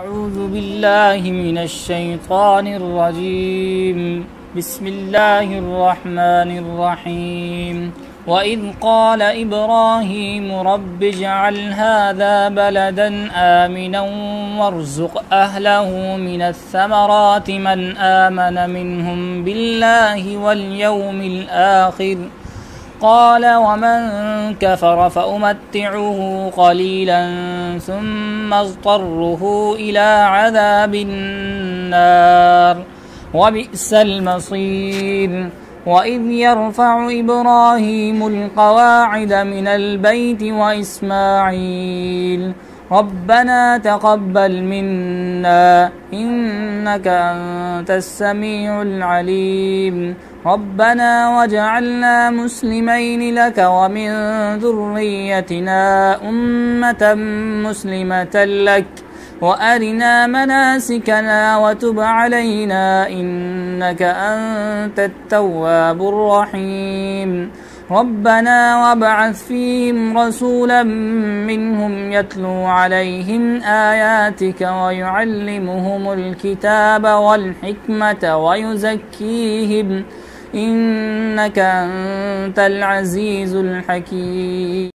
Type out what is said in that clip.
أعوذ بالله من الشيطان الرجيم. بسم الله الرحمن الرحيم. وإذ قال إبراهيم رب اجعل هذا بلدا آمنا وارزق أهله من الثمرات من آمن منهم بالله واليوم الآخر قال ومن كفر فأمتعه قليلا ثم اضطره إلى عذاب النار وبئس المصير. وإذ يرفع إبراهيم القواعد من البيت وإسماعيل ربنا تقبل منا إنك أنت السميع العليم ربنا واجعلنا مسلمين لك ومن ذريتنا أمة مسلمة لك وأرنا مناسكنا وتب علينا إنك أنت التواب الرحيم ربنا وابعث فيهم رسولا منهم يتلو عليهم آياتك ويعلمهم الكتاب والحكمة ويزكيهم إنك أنت العزيز الحكيم.